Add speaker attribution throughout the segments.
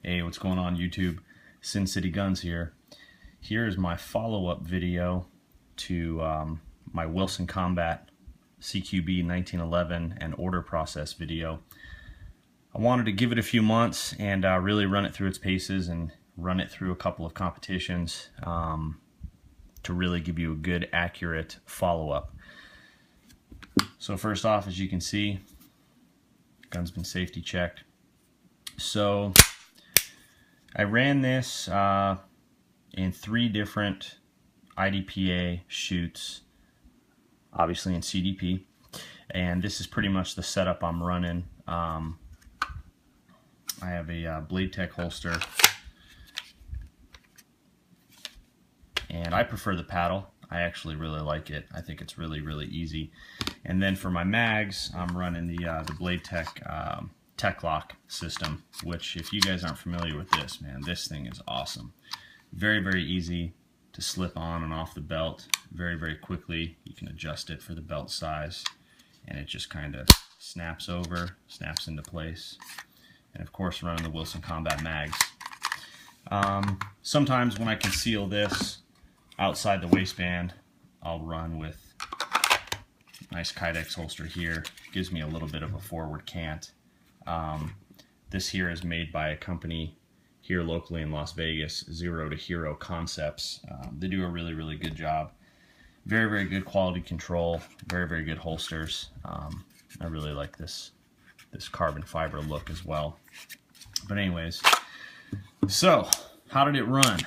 Speaker 1: Hey, what's going on YouTube? Sin City Guns here. Here's my follow-up video to my Wilson Combat CQB 1911 and order process video. I wanted to give it a few months and really run it through its paces and run it through a couple of competitions to really give you a good, accurate follow-up. So first off, as you can see, gun's been safety checked. So I ran this in 3 different IDPA shoots, obviously in CDP, and this is pretty much the setup I'm running. I have a Blade Tech holster, and I prefer the paddle. I actually really like it. I think it's really easy. And then for my mags, I'm running the Blade Tech Tech Lock system, which, if you guys aren't familiar with this, man, this thing is awesome. Very easy to slip on and off the belt very quickly. You can adjust it for the belt size, and it just kind of snaps over, snaps into place. And of course, running the Wilson Combat mags. Sometimes when I conceal this outside the waistband, I'll run with nice Kydex holster here. Gives me a little bit of a forward cant. This here is made by a company here locally in Las Vegas, Zero to Hero Concepts. They do a really good job. Very good quality control. Very good holsters. I really like this carbon fiber look as well. But anyways, so how did it run?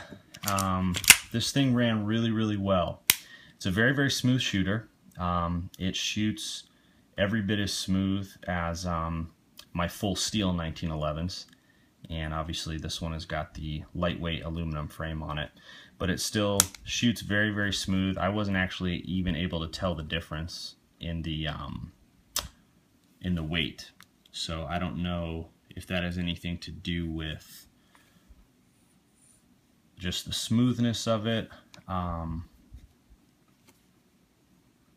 Speaker 1: This thing ran really well. It's a very smooth shooter. It shoots every bit as smooth as my full steel 1911s, and obviously this one has got the lightweight aluminum frame on it, but it still shoots very smooth. I wasn't actually even able to tell the difference in the weight, so I don't know if that has anything to do with just the smoothness of it,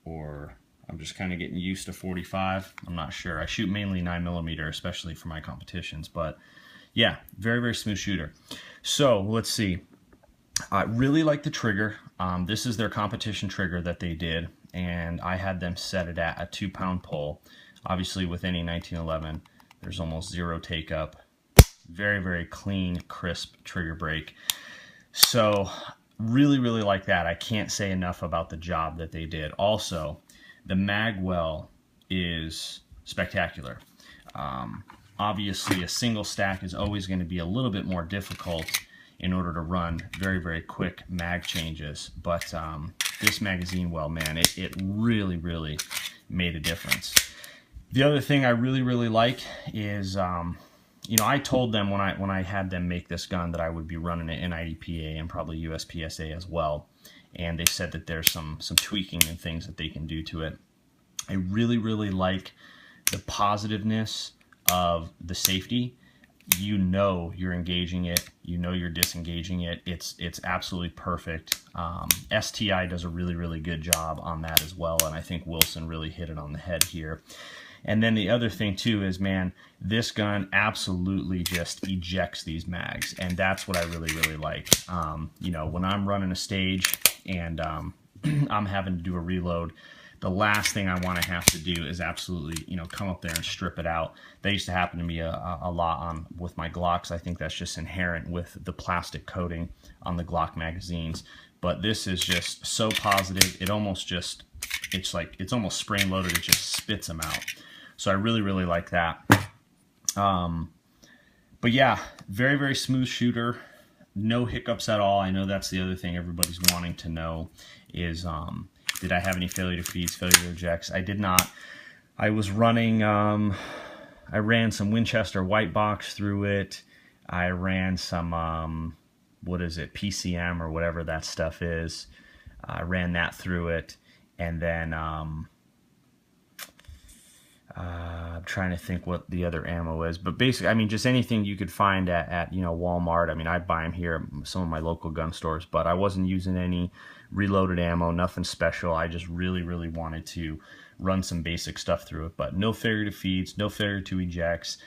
Speaker 1: or I'm just kind of getting used to 45. I'm not sure. I shoot mainly 9mm, especially for my competitions, but yeah, very smooth shooter. So let's see. I really like the trigger. This is their competition trigger that they did, and I had them set it at a 2-pound pull. Obviously, with any 1911, there's almost zero take up. Very clean, crisp trigger break. So really like that. I can't say enough about the job that they did. Also, the mag well is spectacular. Obviously, a single stack is always going to be a little bit more difficult in order to run very quick mag changes, but this magazine well, man, it really made a difference. The other thing I really like is, you know, I told them when I had them make this gun that I would be running it in IDPA and probably USPSA as well, and they said that there's some tweaking and things that they can do to it. I really like the positiveness of the safety. You know you're engaging it, you know you're disengaging it. It's absolutely perfect. STI does a really good job on that as well, and I think Wilson really hit it on the head here. And then the other thing too is, man, this gun absolutely just ejects these mags, and that's what I really like. You know, when I'm running a stage and I'm having to do a reload, the last thing I want to have to do is absolutely, you know, come up there and strip it out. That used to happen to me a lot with my Glocks. I think that's just inherent with the plastic coating on the Glock magazines. But this is just so positive. It almost just, it's almost spray loaded. It just spits them out. So I really like that. But yeah, very smooth shooter. No hiccups at all. I know that's the other thing everybody's wanting to know is, did I have any failure to feeds, failure to ejects? I did not. I was running, I ran some Winchester white box through it. I ran some, what is it, PCM or whatever that stuff is. I ran that through it. And then, I'm trying to think what the other ammo is, but basically, I mean, just anything you could find at you know, Walmart. I mean, I buy them here at some of my local gun stores, but I wasn't using any reloaded ammo, nothing special. I just really wanted to run some basic stuff through it, but no failure to feeds, no failure to ejects.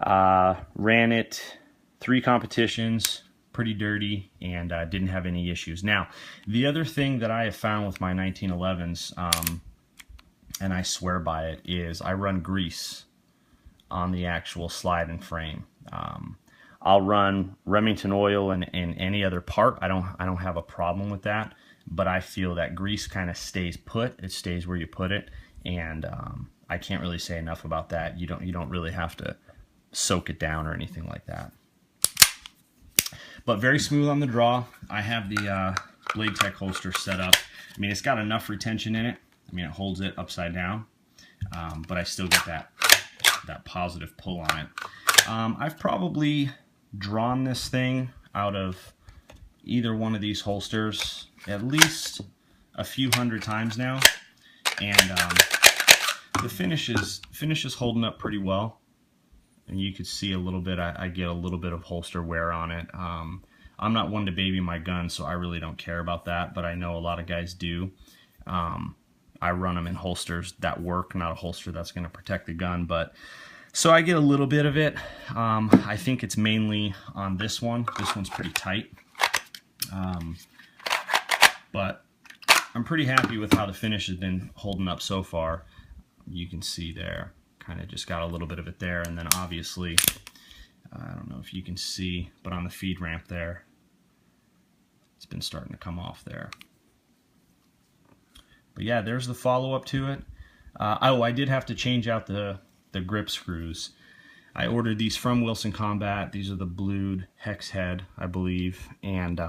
Speaker 1: Ran it 3 competitions, pretty dirty, and didn't have any issues. Now, the other thing that I have found with my 1911s, and I swear by it, is I run grease on the actual slide and frame. I'll run Remington oil in any other part. I don't have a problem with that, but I feel that grease kind of stays put. It stays where you put it, and I can't really say enough about that. You don't really have to soak it down or anything like that. But very smooth on the draw. I have the Blade Tech holster set up. I mean, it's got enough retention in it. I mean, it holds it upside down, but I still get that positive pull on it. I've probably drawn this thing out of either one of these holsters at least a few hundred times now, and the finish is holding up pretty well. And you could see a little bit, I get a little bit of holster wear on it. I'm not one to baby my gun, so I really don't care about that, but I know a lot of guys do. I run them in holsters that work, not a holster that's going to protect the gun, but so I get a little bit of it. I think it's mainly on this one. This one's pretty tight, but I'm pretty happy with how the finish has been holding up so far. You can see there, kind of just got a little bit of it there, and then obviously, I don't know if you can see, but on the feed ramp there, it's been starting to come off there. But yeah, there's the follow-up to it. Oh, I did have to change out the grip screws. I ordered these from Wilson Combat. These are the blued hex head, I believe, and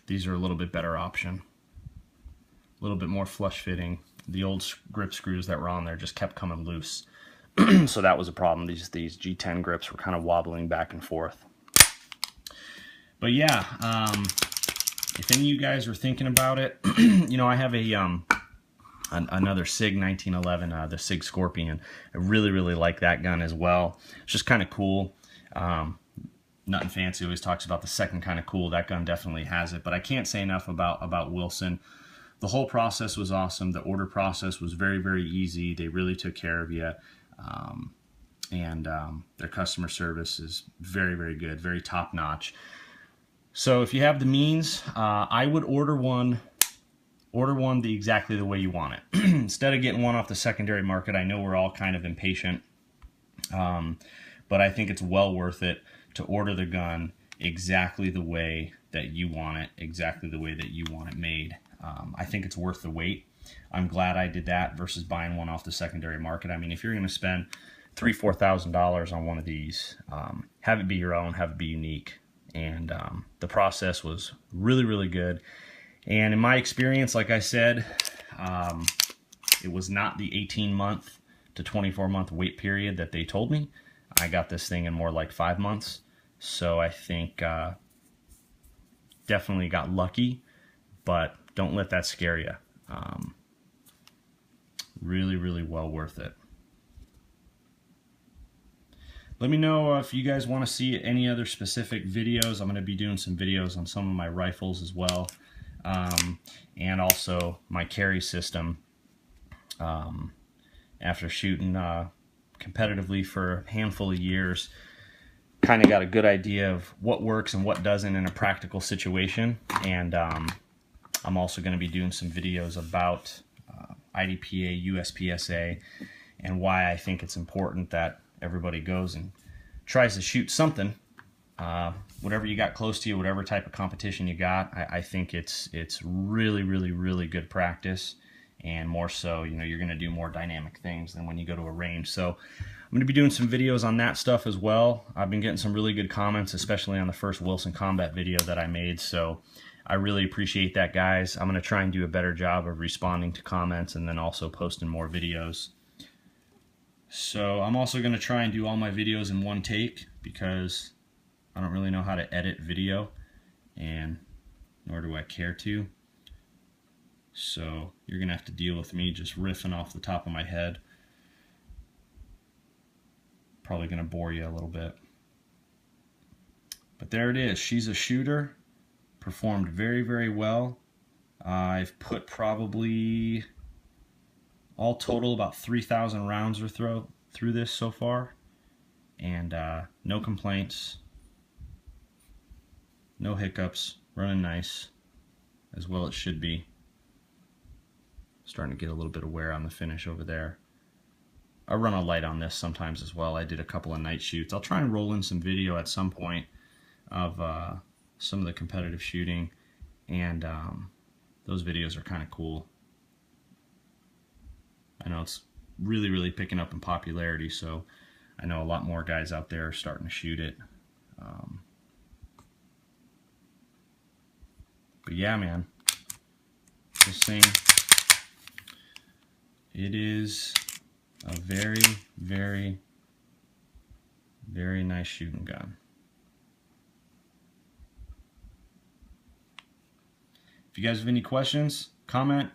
Speaker 1: these are a little bit better option. A little bit more flush fitting. The old grip screws that were on there just kept coming loose. So that was a problem. These G10 grips were kind of wobbling back and forth. But yeah, if any of you guys are thinking about it, you know, I have another SIG 1911, the SIG Scorpion. I really like that gun as well. It's just kind of cool. Nothing fancy. Always talks about the second kind of cool. That gun definitely has it. But I can't say enough about Wilson. The whole process was awesome. The order process was very easy. They really took care of you. And their customer service is very good, very top notch. So if you have the means, I would order one exactly the way you want it. Instead of getting one off the secondary market. I know we're all kind of impatient, but I think it's well worth it to order the gun exactly the way that you want it, exactly the way that you want it made. I think it's worth the wait. I'm glad I did that versus buying one off the secondary market. I mean, if you're going to spend $3,000 to $4,000 on one of these, have it be your own, have it be unique. And the process was really good. And in my experience, like I said, it was not the 18-month to 24-month wait period that they told me. I got this thing in more like 5 months. So I think definitely got lucky, but don't let that scare you. Really well worth it. Let me know if you guys want to see any other specific videos. I'm going to be doing some videos on some of my rifles as well. And also my carry system. After shooting competitively for a handful of years, kind of got a good idea of what works and what doesn't in a practical situation. And I'm also going to be doing some videos about IDPA, USPSA, and why I think it's important that everybody goes and tries to shoot something. Whatever you got close to you, whatever type of competition you got, I think it's really good practice. And more so, you know, you're going to do more dynamic things than when you go to a range. So I'm going to be doing some videos on that stuff as well. I've been getting some really good comments, especially on the first Wilson Combat video that I made. So I really appreciate that, guys. I'm going to try and do a better job of responding to comments and then also posting more videos. So I'm also going to try and do all my videos in one take because I don't really know how to edit video, and nor do I care to. So you're going to have to deal with me just riffing off the top of my head. Probably going to bore you a little bit. But there it is. She's a shooter. Performed very well. I've put probably all total about 3,000 rounds or through this so far. and no complaints, no hiccups, running nice, as well it should be. Starting to get a little bit of wear on the finish over there. I run a light on this sometimes as well. I did a couple of night shoots. I'll try and roll in some video at some point of some of the competitive shooting, and those videos are kind of cool. I know it's really picking up in popularity, so I know a lot more guys out there are starting to shoot it. But yeah, man, this thing, it is a very nice shooting gun. If you guys have any questions, comment,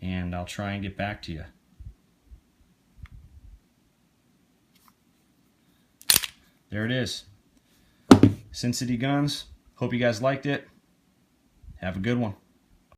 Speaker 1: and I'll try and get back to you. There it is. Sin City Guns. Hope you guys liked it. Have a good one.